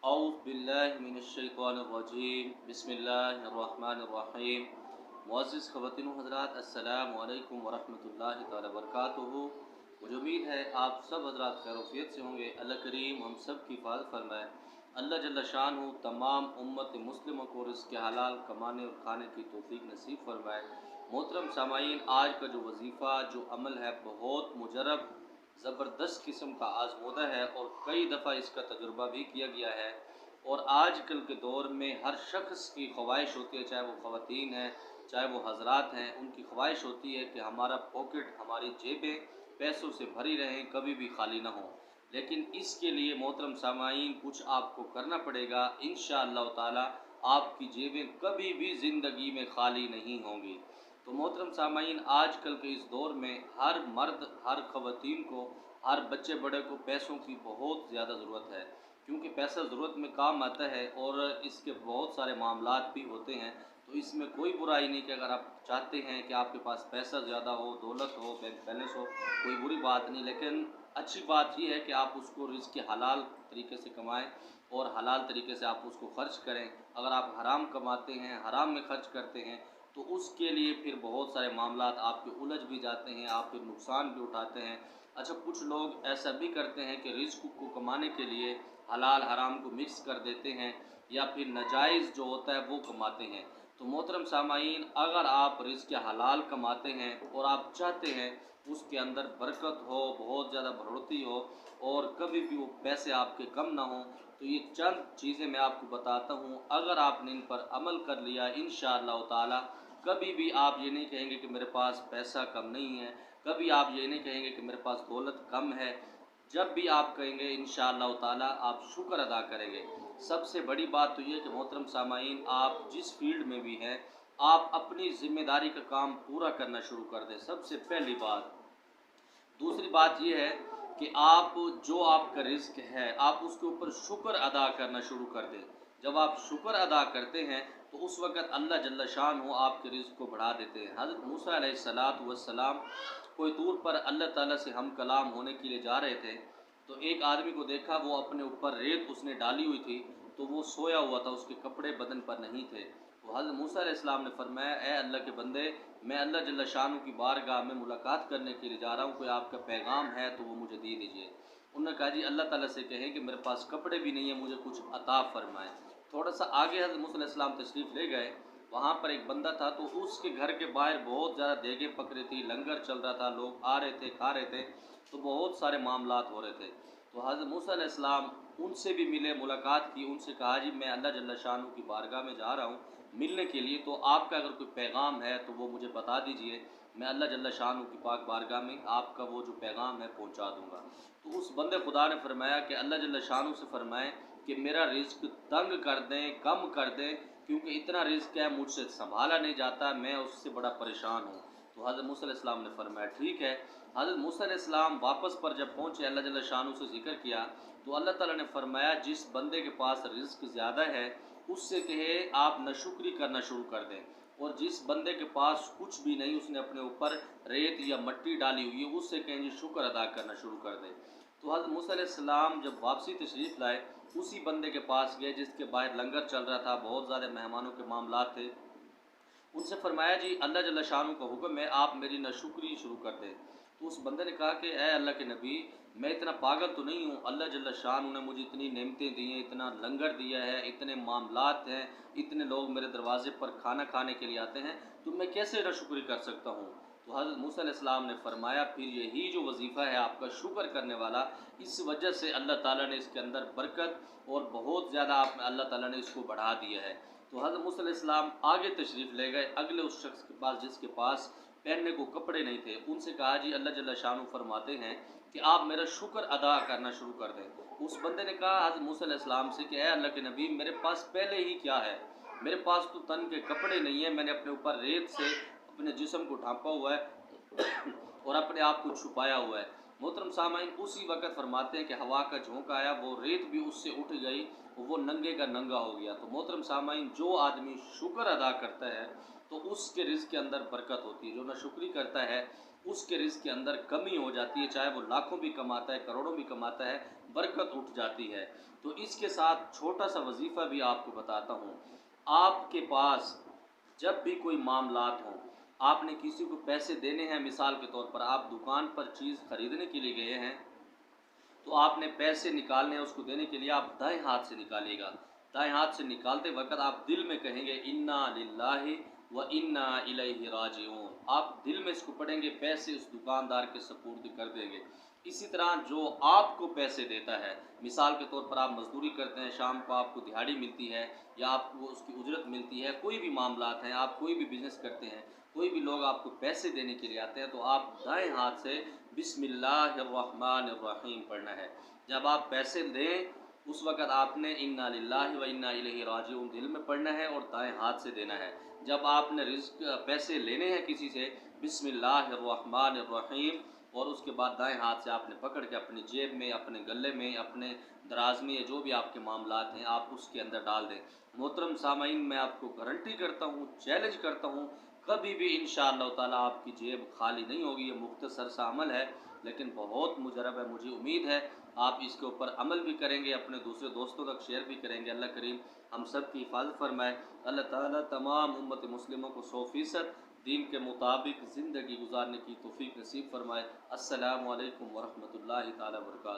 औज़ु बिल्लाहि मिनश्शैतानिर्रजीम बिस्मिल्लाहिर्रहमानिर्रहीम। मुअज़्ज़िज़ ख़वातीन व हज़रात, अस्सलामु अलैकुम व रहमतुल्लाहि तआला व बरकातुहू। मुझे उम्मीद है आप सब हज़रात खैर-ओ-आफ़ियत से होंगे। अल्लाह करीम हम सब की हिफ़ाज़त फ़रमाए। अल्लाह जल्ल शानहू तमाम उम्मत मुस्लिमों को रिज़्क़ हलाल कमाने और खाने की तौफ़ीक नसीब फ़रमाए। मोहतरम सामाईन, आज का जो वजीफ़ा जो अमल है बहुत मुजरब ज़बरदस्त किस्म का आज़मूदा है और कई दफ़ा इसका तजुर्बा भी किया गया है। और आजकल के दौर में हर शख्स की ख्वाहिश होती है, चाहे वो ख़वातीन हैं चाहे वो हज़रात हैं, उनकी ख्वाहिश होती है कि हमारा पॉकेट, हमारी जेबें पैसों से भरी रहें, कभी भी खाली ना हो। लेकिन इसके लिए मोहतरम सामाईन कुछ आपको करना पड़ेगा। इंशाअल्लाह ताला आपकी जेबें कभी भी ज़िंदगी में खाली नहीं होंगी। तो मोहतरम सामाईन, आजकल के इस दौर में हर मर्द, हर ख़वातीन को, हर बच्चे बड़े को पैसों की बहुत ज़्यादा ज़रूरत है, क्योंकि पैसा ज़रूरत में काम आता है और इसके बहुत सारे मामलात भी होते हैं। तो इसमें कोई बुराई नहीं कि अगर आप चाहते हैं कि आपके पास पैसा ज़्यादा हो, दौलत हो, बैंक बैलेंस हो, कोई बुरी बात नहीं। लेकिन अच्छी बात यह है कि आप उसको रिज़्क़ हलाल तरीके से कमाएं और हलाल तरीके से आप उसको ख़र्च करें। अगर आप हराम कमाते हैं, हराम में ख़र्च करते हैं, तो उसके लिए फिर बहुत सारे मामलात आपके उलझ भी जाते हैं, आप फिर नुकसान भी उठाते हैं। अच्छा, कुछ लोग ऐसा भी करते हैं कि रिज़्क़ को कमाने के लिए हलाल हराम को मिक्स कर देते हैं या फिर नाजायज़ जो होता है वो कमाते हैं। तो मोहतरम सामाईन, अगर आप रिज़्क़ हलाल कमाते हैं और आप चाहते हैं उसके अंदर बरकत हो, बहुत ज़्यादा बढ़ोतरी हो और कभी भी वो पैसे आपके कम ना हो, तो ये चंद चीज़ें मैं आपको बताता हूँ। अगर आपने इन पर अमल कर लिया, इंशाअल्लाह ताला कभी भी आप ये नहीं कहेंगे कि मेरे पास पैसा कम नहीं है, कभी आप ये नहीं कहेंगे कि मेरे पास दौलत कम है। जब भी आप कहेंगे इंशाअल्लाह ताला आप शुक्र अदा करेंगे। सबसे बड़ी बात तो ये है कि मोहतरम सामाईन, आप जिस फील्ड में भी हैं, आप अपनी ज़िम्मेदारी का काम पूरा करना शुरू कर दें, सबसे पहली बात। दूसरी बात यह है कि आप जो आपका रिज़्क़ है, आप उसके ऊपर शुक्र अदा करना शुरू कर दें। जब आप शुक्र अदा करते हैं तो उस वक़्त अल्लाह जल्ल शानहू आपके रिज़्क़ को बढ़ा देते हैं। हज़रत मूसा अलैहिस्सलातु वस्सलाम कोई दूर पर अल्लाह ताला से हम कलाम होने के लिए जा रहे थे, तो एक आदमी को देखा, वो अपने ऊपर रेत उसने डाली हुई थी, तो वो सोया हुआ था, उसके कपड़े बदन पर नहीं थे। तो हज़रत मूसा अलैहिस्सलाम ने फरमाया, ए अल्लाह के बंदे, मैं अल्लाह जल्ल शानहू की बारगाह में मुलाकात करने के लिए जा रहा हूँ, कोई आपका पैगाम है तो वो मुझे दे दीजिए। उन्होंने कहा, जी अल्लाह ताला से कहें कि मेरे पास कपड़े भी नहीं है, मुझे कुछ अता फरमाएँ। थोड़ा सा आगे हज़रत मूसा अलैहिस्सलाम तशरीफ़ ले गए, वहाँ पर एक बंदा था, तो उसके घर के बाहर बहुत ज़्यादा देगें पक रही थी, लंगर चल रहा था, लोग आ रहे थे, खा रहे थे, तो बहुत सारे मामलात हो रहे थे। तो हज़रत मूसा अलैहिस्सलाम उनसे भी मिले, मुलाकात की, उनसे कहा, जी मैं अल्लाह जल्ल शानहू की बारगाह में जा रहा हूँ मिलने के लिए, तो आपका अगर कोई पैगाम है तो वो मुझे बता दीजिए, मैं अल्लाह जल्ल शानहू की पाक बारगाह में आपका वो जो पैगाम है पहुँचा दूँगा। तो उस बंदे खुदा ने फरमाया कि अल्लाह जल्ल शानहू से फरमाएँ कि मेरा रिज़्क़ तंग कर दें, कम कर दें, क्योंकि इतना रिज़्क़ है मुझसे संभाला नहीं जाता, मैं उससे बड़ा परेशान हूँ। तो हज़रत मूसा अलैहिस्सलाम ने फरमाया, ठीक है। हज़रत मूसा अलैहिस्सलाम वापस पर जब पहुँचे, अल्लाह जल्ल शानहू से ज़िक्र किया, तो अल्लाह ताला ने फरमाया, जिस बंदे के पास रिज़्क़ ज़्यादा है उससे कहे आप नाशुक्री करना शुरू कर दें, और जिस बंदे के पास कुछ भी नहीं, उसने अपने ऊपर रेत या मट्टी डाली हुई है, उससे कहें जी शुक्र अदा करना शुरू कर दें। तो हज़रत मूसा अलैहिस्सलाम जब वापसी तशरीफ़ लाए, उसी बंदे के पास गए जिसके बाहर लंगर चल रहा था, बहुत ज़्यादा मेहमानों के मामलात थे। उनसे फरमाया, जी अल्लाह जल्ल शानहू का हुक्म है, आप मेरी नाशुक्री शुरू कर दें। तो उस बंदे ने कहा कि ए अल्लाह के नबी, मैं इतना पागल तो नहीं हूँ, अल्लाह जल्ल शानहू ने मुझे इतनी नेमतें दी हैं, इतना लंगर दिया है, इतने मामलात हैं, इतने लोग मेरे दरवाज़े पर खाना खाने के लिए आते हैं, तो मैं कैसे नाशुक्री कर सकता हूँ। तो हज़रत मूसा अलैहिस्सलाम ने फरमाया, फिर यही जो वजीफ़ा है आपका शुक्र करने वाला, इस वजह से अल्लाह ताला ने इसके अंदर बरकत और बहुत ज़्यादा आप अल्लाह ताला ने इसको बढ़ा दिया है। तो हज़रत मूसा अलैहिस्सलाम आगे तशरीफ़ ले गए, अगले उस शख्स के पास जिसके पास पहनने को कपड़े नहीं थे, उनसे कहा, जी अल्लाह जल्ल शानहू फरमाते हैं कि आप मेरा शुक्र अदा करना शुरू कर दें। उस बंदे ने कहा हज़रत मूसा अलैहिस्सलाम से कि ए अल्लाह के नबी, मेरे पास पहले ही क्या है, मेरे पास तो तन के कपड़े नहीं है, मैंने अपने ऊपर रेत से अपने जिस्म को ढांपा हुआ है और अपने आप को छुपाया हुआ है। मोहतरम सामाईन, उसी वक़्त फरमाते हैं कि हवा का झोंका आया, वो रेत भी उससे उठ गई, वो नंगे का नंगा हो गया। तो मोहतरम सामाईन, जो आदमी शुक्र अदा करता है तो उसके रिज़्क़ के अंदर बरकत होती है। जो नाशुक्री करता है उसके रिज़्क़ के अंदर कमी हो जाती है, चाहे वो लाखों भी कमाता है, करोड़ों भी कमाता है, बरकत उठ जाती है। तो इसके साथ छोटा सा वजीफ़ा भी आपको बताता हूँ। आपके पास जब भी कोई मामलात हों, आपने किसी को पैसे देने हैं, मिसाल के तौर पर आप दुकान पर चीज़ ख़रीदने के लिए गए हैं, तो आपने पैसे निकालने हैं, उसको देने के लिए आप दाएं हाथ से निकालिएगा। दाएं हाथ से निकालते वक्त आप दिल में कहेंगे इन्ना लिल्लाहि व इन्ना इलैहि राजिऊन। आप दिल में इसको पढ़ेंगे, पैसे उस दुकानदार के सपुर्द कर देंगे। इसी तरह जो आपको पैसे देता है, मिसाल के तौर पर आप मजदूरी करते हैं, शाम को आपको दिहाड़ी मिलती है या आपको उसकी उजरत मिलती है, कोई भी मामलात हैं, आप कोई भी बिज़नेस करते हैं, कोई भी लोग आपको पैसे देने के लिए आते हैं, तो आप दाएं हाथ से बिस्मिल्लाहिर्रहमानिर्रहीम पढ़ना है। जब आप पैसे दें उस वक़्त आपने इन्ना लिल्लाहि व इन्ना इलैहि राजिऊन दिल में पढ़ना है और दाएं हाथ से देना है। जब आपने पैसे लेने हैं किसी से, बिस्मिल्लाहिर्रहमानिर्रहीम, और उसके बाद दाएं हाथ से आपने पकड़ के अपनी जेब में, अपने गले में, अपने दराज में, जो भी आपके मामलात हैं आप उसके अंदर डाल दें। मोहतरम सामाईन, मैं आपको गारंटी करता हूँ, चैलेंज करता हूँ, कभी भी इंशाअल्लाह ताला आपकी जेब खाली नहीं होगी। ये मुख्तसर सा अमल है लेकिन बहुत मुजरब है। मुझे उम्मीद है आप इसके ऊपर अमल भी करेंगे, अपने दूसरे दोस्तों तक शेयर भी करेंगे। अल्लाह करीम हम सब की हिफाजत फरमाए। अल्लाह ताला तमाम उम्मत मुस्लिमों को 100% दीन के मुताबिक ज़िंदगी गुजारने की तौफीक नसीब फरमाए। अस्सलामु अलैकुम वरहमतुल्लाहि ताला वबरकातुहू।